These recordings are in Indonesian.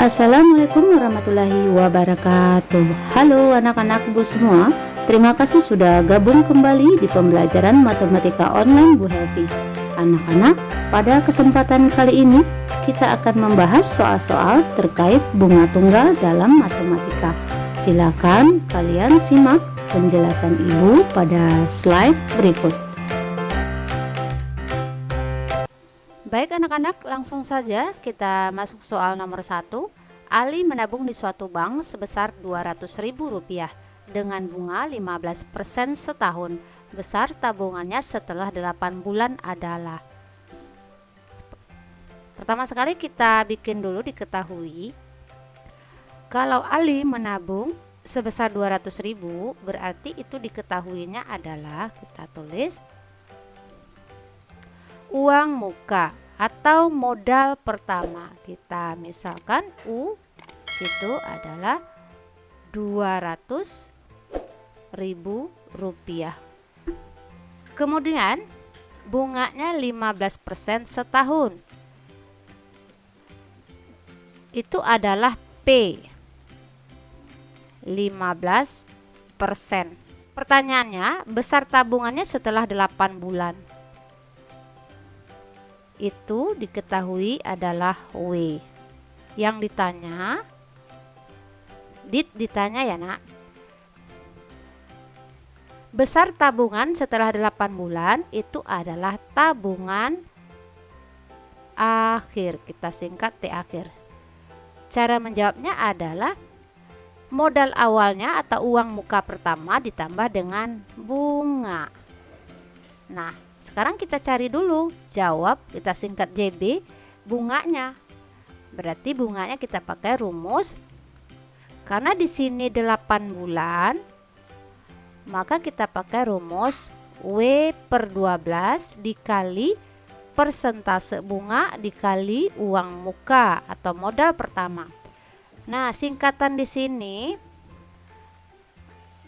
Assalamualaikum warahmatullahi wabarakatuh. Halo anak-anakku semua, terima kasih sudah gabung kembali di pembelajaran matematika online Bu Helvi. Anak-anak, pada kesempatan kali ini kita akan membahas soal-soal terkait bunga tunggal dalam matematika. Silakan kalian simak penjelasan Ibu pada slide berikut. Baik anak-anak, langsung saja kita masuk soal nomor 1. Ali menabung di suatu bank sebesar Rp200.000 dengan bunga 15% setahun. Besar tabungannya setelah 8 bulan adalah. Pertama sekali kita bikin dulu diketahui. Kalau Ali menabung sebesar 200.000, berarti itu diketahuinya adalah, kita tulis, uang muka atau modal pertama. Kita misalkan U itu adalah Rp200.000. Kemudian bunganya 15% setahun. Itu adalah P, 15%. Pertanyaannya, besar tabungannya setelah 8 bulan. Itu diketahui adalah W. Yang ditanya ya nak, besar tabungan setelah 8 bulan itu adalah tabungan akhir, kita singkat T akhir. Cara menjawabnya adalah modal awalnya atau uang muka pertama ditambah dengan bunga. Nah, sekarang kita cari dulu jawab, kita singkat JB, bunganya. Berarti bunganya kita pakai rumus, karena di sini 8 bulan, maka kita pakai rumus W/12 dikali persentase bunga dikali uang muka atau modal pertama. Nah, singkatan di sini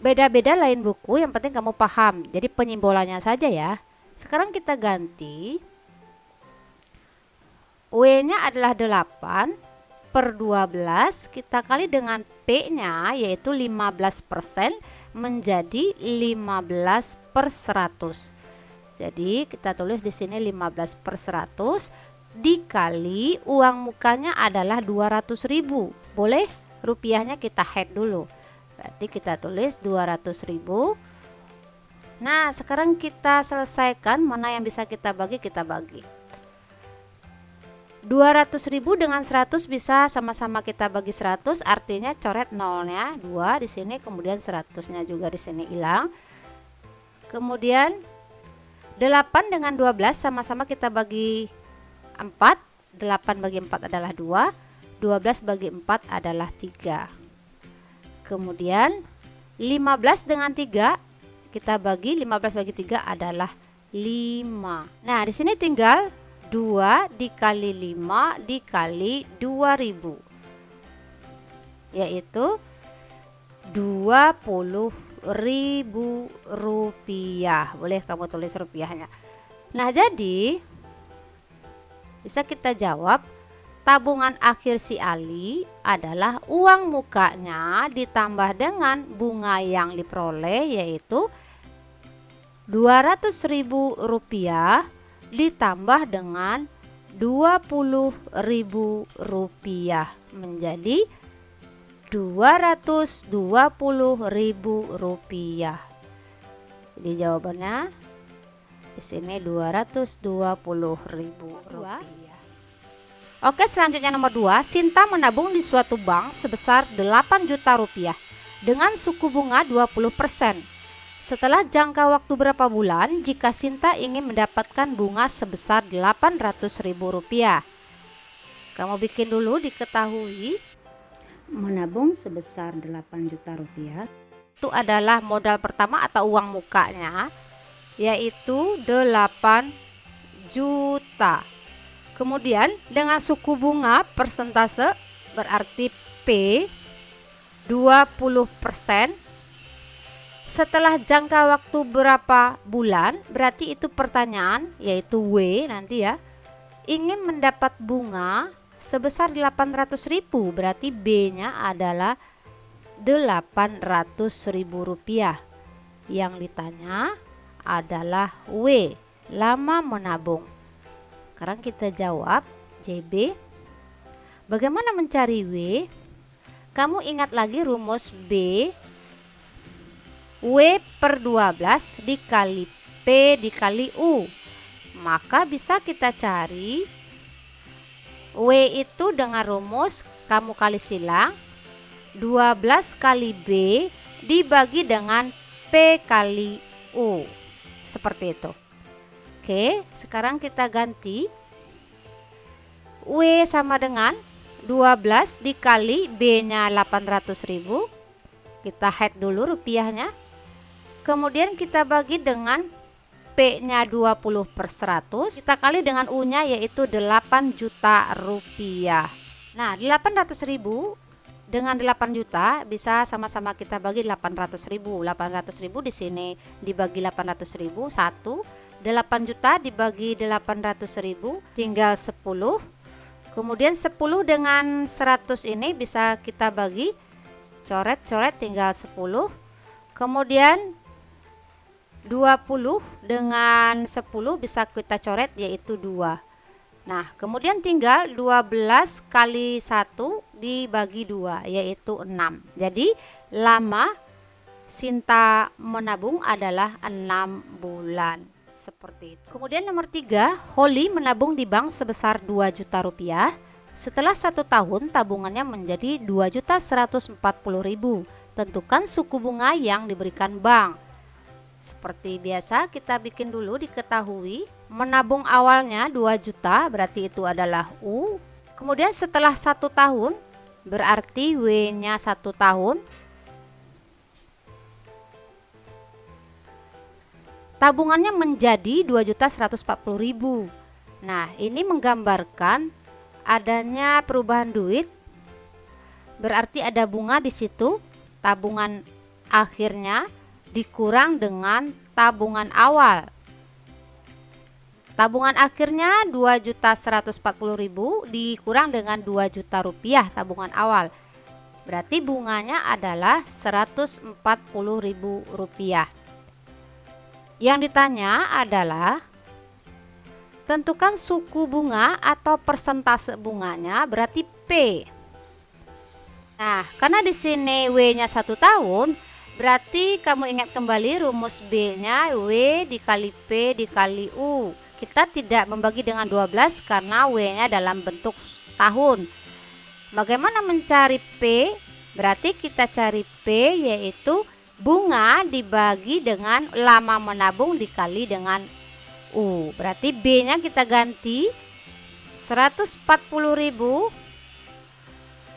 beda-beda lain buku, yang penting kamu paham. Jadi penyimbolannya saja ya. Sekarang kita ganti, W-nya adalah 8/12, kita kali dengan P-nya yaitu 15%, menjadi 15/100. Jadi kita tulis di sini 15/100 dikali uang mukanya adalah 200.000. Boleh rupiahnya kita head dulu. Berarti kita tulis 200.000. Nah, sekarang kita selesaikan, mana yang bisa kita bagi, kita bagi. 200.000 dengan 100 bisa sama-sama kita bagi 100, artinya coret nolnya 2 di sini, kemudian 100-nya juga di sini hilang. Kemudian 8 dengan 12 sama-sama kita bagi 4. 8 bagi 4 adalah 2, 12 bagi 4 adalah 3. Kemudian 15 dengan 3 kita bagi, 15 bagi 3 adalah 5. Nah, di sini tinggal 2 dikali 5 dikali 2000, yaitu Rp20.000. Boleh kamu tulis rupiahnya. Nah, jadi bisa kita jawab, tabungan akhir si Ali adalah uang mukanya ditambah dengan bunga yang diperoleh, yaitu Rp200.000 ditambah dengan Rp20.000 menjadi Rp220.000. Jadi jawabannya di sini Rp220.000. Oke, selanjutnya nomor 2. Sinta menabung di suatu bank sebesar Rp8 juta dengan suku bunga 20%. Setelah jangka waktu berapa bulan jika Sinta ingin mendapatkan bunga sebesar Rp800.000? Kamu bikin dulu diketahui. Menabung sebesar Rp8 juta itu adalah modal pertama atau uang mukanya, yaitu 8 juta. Kemudian dengan suku bunga persentase berarti P 20%. Setelah jangka waktu berapa bulan, berarti itu pertanyaan, yaitu W nanti ya. Ingin mendapat bunga sebesar 800.000, berarti B-nya adalah 800.000 rupiah. Yang ditanya adalah W, lama menabung. Sekarang kita jawab JB. Bagaimana mencari W? Kamu ingat lagi rumus B, W per 12 dikali P dikali U. Maka bisa kita cari W itu dengan rumus kamu kali silang 12 kali B dibagi dengan P kali U. Seperti itu. Oke, sekarang kita ganti. W sama dengan 12 dikali B-nya 800.000. Kita head dulu rupiahnya. Kemudian kita bagi dengan P-nya 20/100. Kita kali dengan U-nya yaitu 8 juta rupiah. Nah, 800.000 dengan 8 juta bisa sama-sama kita bagi 800.000. 800.000 di sini dibagi 800.000 1. 8 juta dibagi 800.000 tinggal 10. Kemudian 10 dengan 100 ini bisa kita bagi, coret-coret tinggal 10. Kemudian 20 dengan 10 bisa kita coret yaitu 2. Nah, kemudian tinggal 12 kali 1 dibagi 2 yaitu 6. Jadi lama Sinta menabung adalah 6 bulan. Seperti itu. Kemudian nomor 3, Holly menabung di bank sebesar 2 juta rupiah. Setelah 1 tahun tabungannya menjadi 2.140.000. Tentukan suku bunga yang diberikan bank. Seperti biasa kita bikin dulu diketahui. Menabung awalnya 2 juta berarti itu adalah U. Kemudian setelah 1 tahun berarti W-nya 1 tahun. Tabungannya menjadi 2.140.000. Nah, ini menggambarkan adanya perubahan duit. Berarti ada bunga di situ. Tabungan akhirnya dikurang dengan tabungan awal. Tabungan akhirnya 2.140.000 dikurang dengan 2 juta rupiah tabungan awal. Berarti bunganya adalah 140.000 rupiah. Yang ditanya adalah tentukan suku bunga atau persentase bunganya, berarti P. Nah, karena di sini W-nya 1 tahun, berarti kamu ingat kembali rumus B-nya W dikali P dikali U. Kita tidak membagi dengan 12 karena W-nya dalam bentuk tahun. Bagaimana mencari P? Berarti kita cari P yaitu bunga dibagi dengan lama menabung dikali dengan U. Berarti B-nya kita ganti 140.000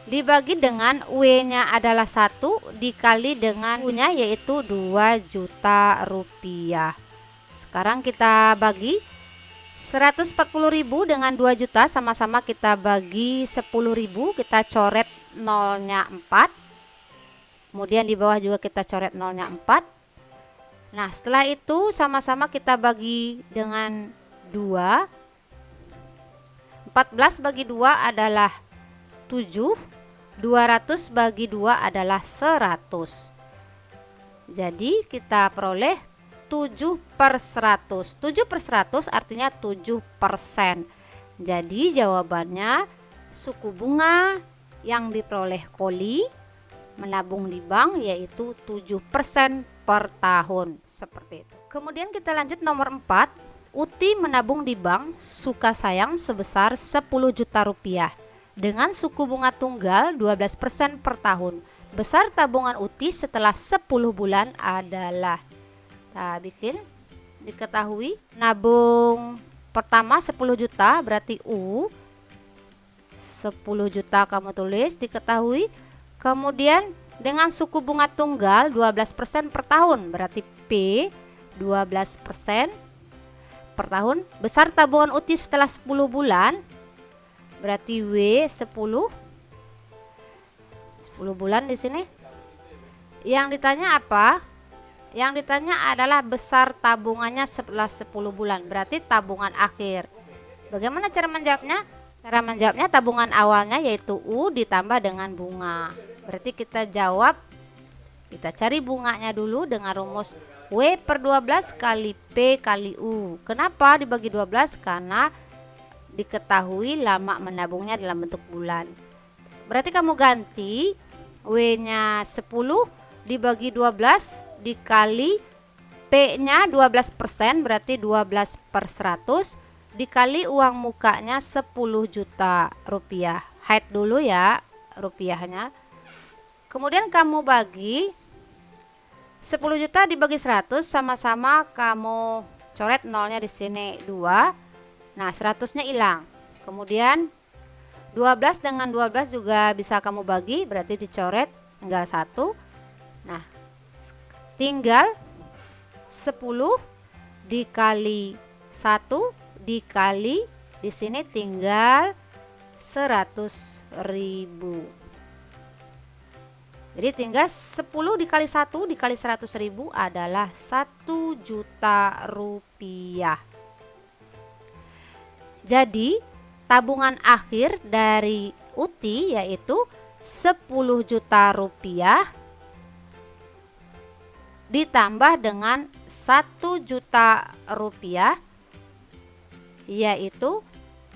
dibagi dengan W-nya adalah 1 dikali dengan U-nya yaitu 2 juta rupiah. Sekarang kita bagi 140.000 dengan 2 juta sama-sama kita bagi 10.000, kita coret nolnya 4. Kemudian di bawah juga kita coret nolnya 4. Nah, setelah itu sama-sama kita bagi dengan 2. 14 bagi 2 adalah 7. 200 bagi 2 adalah 100. Jadi kita peroleh 7/100. 7/100 artinya 7%. Jadi jawabannya suku bunga yang diperoleh Holly menabung di bank yaitu 7% per tahun. Seperti itu. Kemudian kita lanjut nomor 4. Uti menabung di bank Sukasayang sebesar 10 juta rupiah dengan suku bunga tunggal 12% per tahun. Besar tabungan Uti setelah 10 bulan adalah, kita bikin diketahui nabung pertama 10 juta berarti U. 10 juta kamu tulis diketahui. Kemudian dengan suku bunga tunggal 12% per tahun berarti P 12% per tahun. Besar tabungan Uti setelah 10 bulan berarti W 10 bulan di sini. Yang ditanya apa? Yang ditanya adalah besar tabungannya setelah 10 bulan berarti tabungan akhir. Bagaimana cara menjawabnya? Cara menjawabnya tabungan awalnya yaitu U ditambah dengan bunga. Berarti kita jawab, kita cari bunganya dulu dengan rumus W per 12 kali P kali U. Kenapa dibagi 12? Karena diketahui lama menabungnya dalam bentuk bulan. Berarti kamu ganti W nya 10 dibagi 12 dikali P nya 12%, berarti 12 per 100 dikali uang mukanya 10 juta rupiah. Hide dulu ya rupiahnya. Kemudian kamu bagi 10 juta dibagi 100, sama-sama kamu coret nolnya di sini 2. Nah, 100-nya hilang. Kemudian 12 dengan 12 juga bisa kamu bagi, berarti dicoret tinggal 1. Nah, tinggal 10 dikali 1 dikali di sini tinggal 100.000. Jadi tinggal 10 dikali 1 dikali 100.000 adalah 1 juta rupiah. Jadi tabungan akhir dari Uti yaitu 10 juta rupiah ditambah dengan 1 juta rupiah yaitu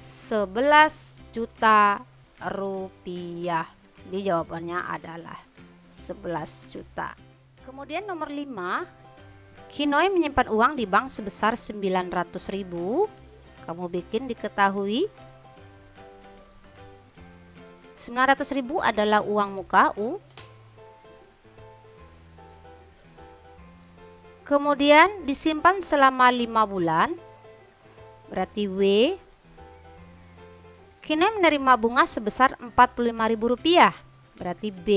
11 juta rupiah. Jadi jawabannya adalah 11 juta. Kemudian nomor 5, Kinoy menyimpan uang di bank sebesar 900.000. Kamu bikin diketahui 900.000 adalah uang muka U. Kemudian disimpan selama 5 bulan. Berarti W. Kinoy menerima bunga sebesar Rp45.000. Berarti B.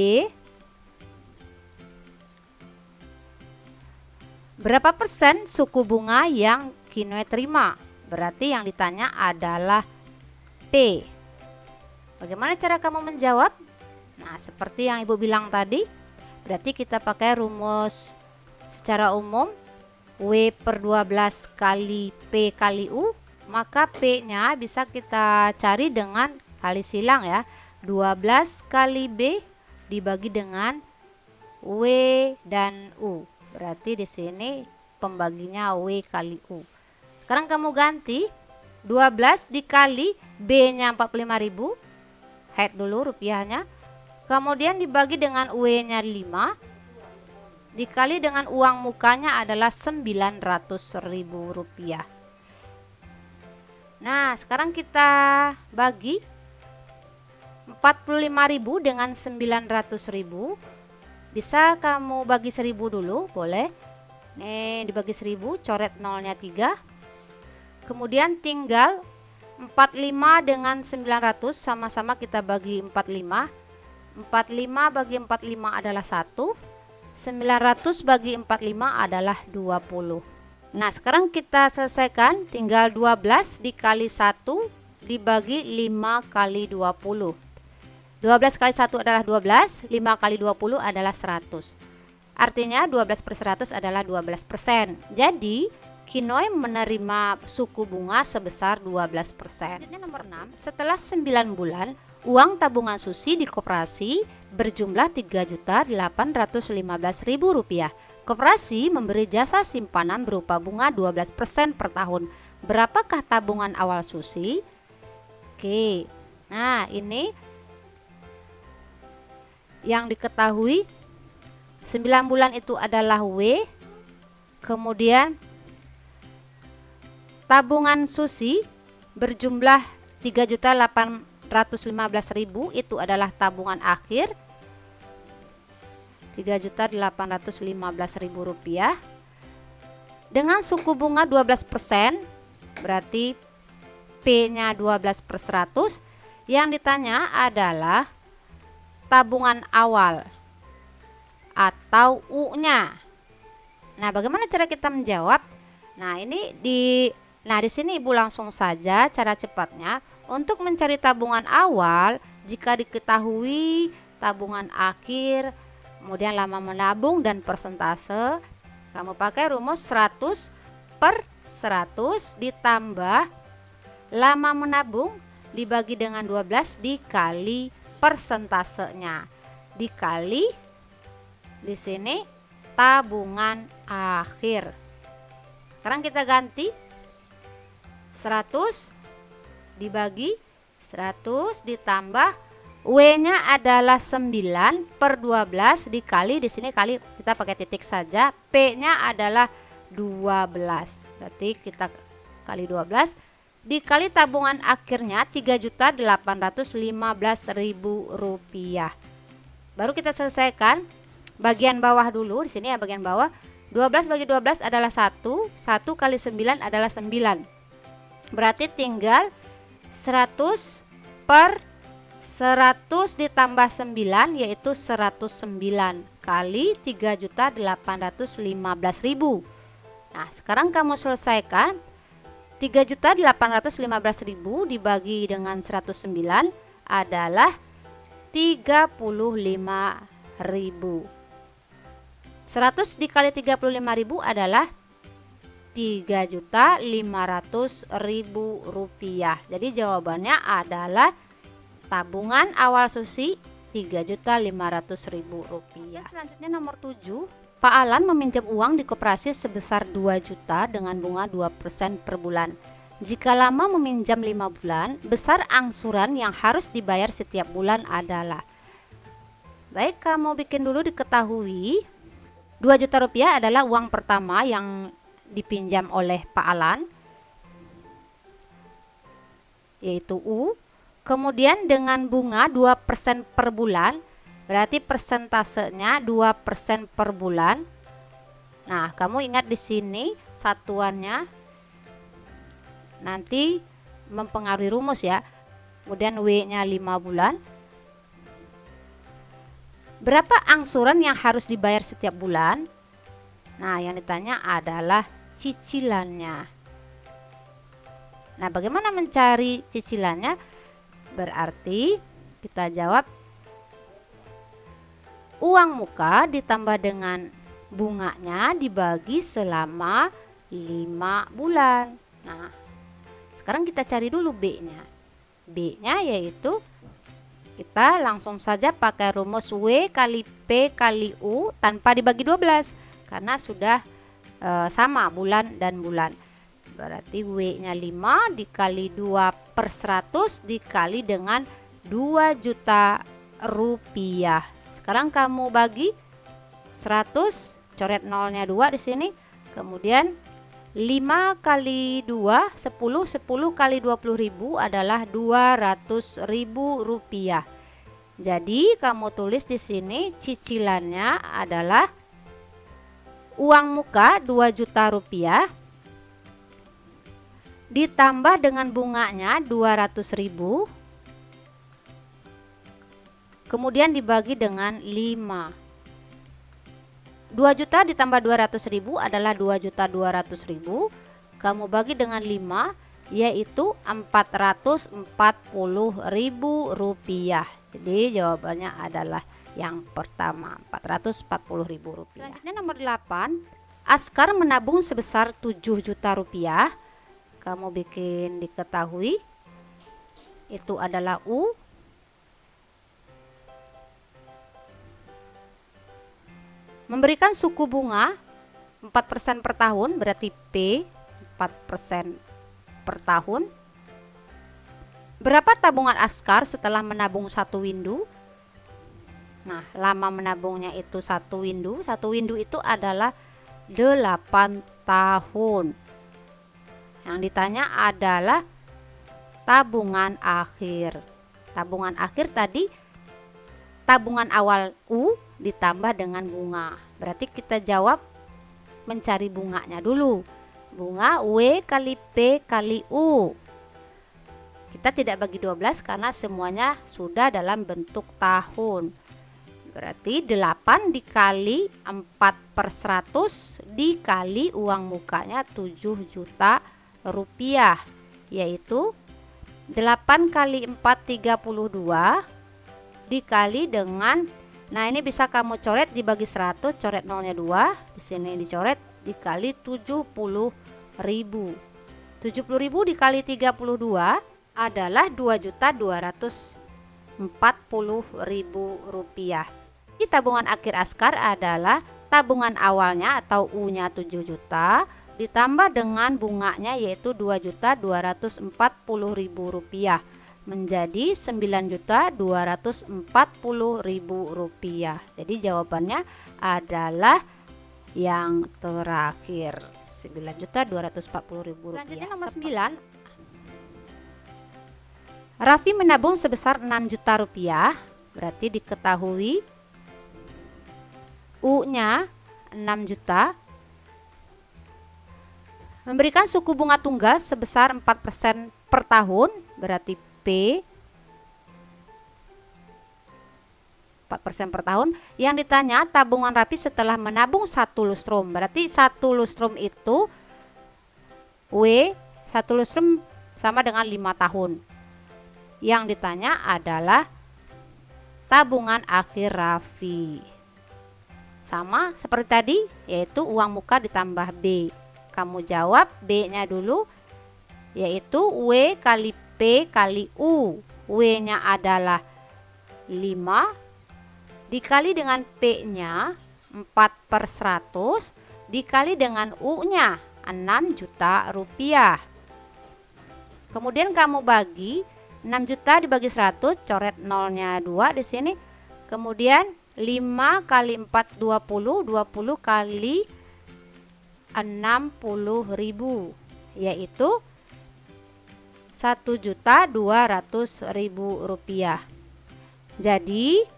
Berapa persen suku bunga yang Kinoy terima? Berarti yang ditanya adalah P. Bagaimana cara kamu menjawab? Nah, seperti yang Ibu bilang tadi, berarti kita pakai rumus secara umum W per 12 kali P kali U, maka P nya bisa kita cari dengan kali silang ya. 12 kali B dibagi dengan W dan U. Berarti di sini pembaginya W kali U. Sekarang kamu ganti 12 dikali B nya 45.000. Head dulu rupiahnya. Kemudian dibagi dengan W nya 5 dikali dengan uang mukanya adalah 900.000 rupiah. Nah, sekarang kita bagi 45.000 dengan 900.000. Bisa kamu bagi 1000 dulu, boleh. Nih, dibagi 1000, coret nolnya 3. Kemudian tinggal 45 dengan 900, sama-sama kita bagi 45. 45 bagi 45 adalah 1. 900 bagi 45 adalah 20. Nah, sekarang kita selesaikan. Tinggal 12 dikali 1 dibagi 5 kali 20. 12 kali 1 adalah 12, 5 kali 20 adalah 100. Artinya 12 per 100 adalah 12%. Jadi Kinoy menerima suku bunga sebesar 12%. Nomor 6, setelah 9 bulan, uang tabungan Susi di koperasi berjumlah Rp3.815.000. Koperasi memberi jasa simpanan berupa bunga 12% per tahun. Berapakah tabungan awal Susi? Oke, nah ini yang diketahui 9 bulan itu adalah W. Kemudian tabungan Susi berjumlah 3.815.000, itu adalah tabungan akhir. 3.815.000 rupiah dengan suku bunga 12%, berarti P nya 12 per 100. Yang ditanya adalah tabungan awal atau U nya. Nah, bagaimana cara kita menjawab? Nah, di sini Ibu langsung saja cara cepatnya untuk mencari tabungan awal. Jika diketahui tabungan akhir, kemudian lama menabung dan persentase, kamu pakai rumus 100 per 100 ditambah lama menabung dibagi dengan 12 dikali persentasenya dikali di sini tabungan akhir. Sekarang kita ganti 100 dibagi 100 ditambah W-nya adalah 9 per 12 dikali di sini kali kita pakai titik saja, P-nya adalah 12. Berarti kita kali 12 dikali tabungan akhirnya Rp3.815.000. Baru kita selesaikan bagian bawah dulu. Di sini ya bagian bawah. 12 bagi 12 adalah 1. 1 kali 9 adalah 9. Berarti tinggal 100 per 100 ditambah 9 yaitu 109 kali 3.815.000. Nah, sekarang kamu selesaikan 3.815.000 dibagi dengan 109 adalah 35.000. 100 dikali 35.000 adalah Rp3.500.000. Jadi jawabannya adalah tabungan awal Susi Rp3.500.000. Selanjutnya nomor 7. Pak Alan meminjam uang di koperasi sebesar 2 juta dengan bunga 2% per bulan. Jika lama meminjam 5 bulan, besar angsuran yang harus dibayar setiap bulan adalah. Baik, kamu bikin dulu diketahui 2 juta rupiah adalah uang pertama yang dipinjam oleh Pak Alan, yaitu U. Kemudian dengan bunga 2% per bulan, berarti persentasenya 2% per bulan. Nah, kamu ingat di sini satuannya nanti mempengaruhi rumus ya. Kemudian W-nya 5 bulan. Berapa angsuran yang harus dibayar setiap bulan? Nah, yang ditanya adalah cicilannya. Nah, bagaimana mencari cicilannya? Berarti kita jawab uang muka ditambah dengan bunganya dibagi selama 5 bulan. Nah, sekarang kita cari dulu B-nya. B-nya yaitu kita langsung saja pakai rumus W kali P kali U tanpa dibagi 12 karena sudah sama bulan dan bulan. Berarti W-nya 5 dikali 2/100 dikali dengan 2 juta rupiah. Sekarang kamu bagi 100, coret nolnya 2 di sini. Kemudian 5 kali 2 10, 10 kali 20.000 adalah 200.000 rupiah. Jadi kamu tulis di sini cicilannya adalah uang muka 2 juta rupiah ditambah dengan bunganya 200.000 kemudian dibagi dengan 5. 2 juta ditambah 200.000 adalah 2.200.000. Kamu bagi dengan 5 yaitu 440.000 rupiah. Jadi jawabannya adalah yang pertama 440.000 rupiah. Selanjutnya nomor 8. Askar menabung sebesar 7 juta rupiah. Kamu bikin diketahui itu adalah U. Memberikan suku bunga 4% per tahun, berarti P 4% per tahun. Berapa tabungan Askar setelah menabung 1 windu? Nah, lama menabungnya itu 1 windu. 1 windu itu adalah 8 tahun. Yang ditanya adalah tabungan akhir. Tabungan akhir tadi tabungan awal U ditambah dengan bunga. Berarti kita jawab mencari bunganya dulu. Bunga W kali P kali U. Kita tidak bagi 12 karena semuanya sudah dalam bentuk tahun. Berarti 8 dikali 4/100 dikali uang mukanya 7 juta rupiah, yaitu 8 kali 4 32 dikali dengan, nah ini bisa kamu coret dibagi 100, coret nolnya 2, di sini dicoret dikali 70.000. 70.000 dikali 32 adalah Rp2.240.000. Di tabungan akhir Askar adalah tabungan awalnya atau U-nya 7 juta ditambah dengan bunganya yaitu Rp2.240.000 menjadi Rp9.240.000. Jadi jawabannya adalah yang terakhir, Rp9.240.000. Selanjutnya nomor 9. Raffi menabung sebesar Rp6 juta. Berarti diketahui U-nya 6 juta. Memberikan suku bunga tunggal sebesar 4% per tahun, berarti P 4% per tahun. Yang ditanya tabungan Raffi setelah menabung 1 lustrum. Berarti 1 lustrum itu W 1 lustrum sama dengan 5 tahun. Yang ditanya adalah tabungan akhir Raffi. Sama seperti tadi, yaitu uang muka ditambah B. Kamu jawab B-nya dulu, yaitu W kali P kali U. W-nya adalah 5 dikali dengan P-nya 4/100 dikali dengan U-nya 6 juta rupiah. Kemudian kamu bagi 6 juta dibagi 100, coret nolnya 2 di sini. Kemudian 5 kali 4 20, 20 kali 60.000 yaitu Rp1.200.000. Jadi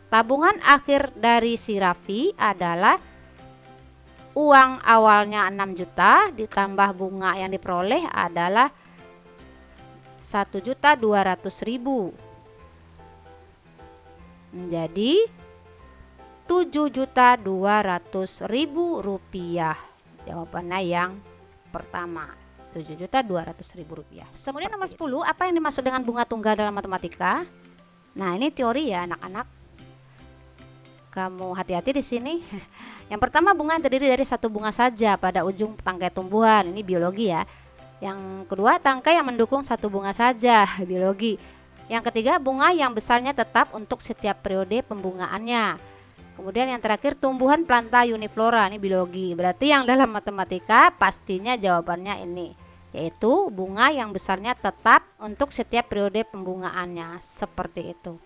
tabungan akhir dari si Raffi adalah uang awalnya 6 juta ditambah bunga yang diperoleh adalah Rp1.200.000 menjadi Rp7.200.000. Jawabannya yang pertama, Rp7.200.000. Kemudian nomor 10, apa yang dimaksud dengan bunga tunggal dalam matematika? Nah, ini teori ya anak-anak. Kamu hati-hati di sini. Yang pertama, bunga terdiri dari satu bunga saja pada ujung tangkai tumbuhan. Ini biologi ya. Yang kedua, tangkai yang mendukung satu bunga saja, biologi. Yang ketiga, bunga yang besarnya tetap untuk setiap periode pembungaannya. Kemudian yang terakhir, tumbuhan planta uniflora, ini biologi. Berarti yang dalam matematika pastinya jawabannya ini, yaitu bunga yang besarnya tetap untuk setiap periode pembungaannya, seperti itu.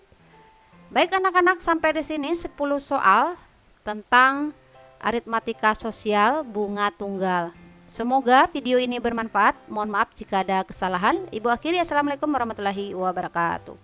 Baik anak-anak, sampai di sini 10 soal tentang aritmatika sosial bunga tunggal. Semoga video ini bermanfaat. Mohon maaf jika ada kesalahan. Ibu akhiri, assalamualaikum warahmatullahi wabarakatuh.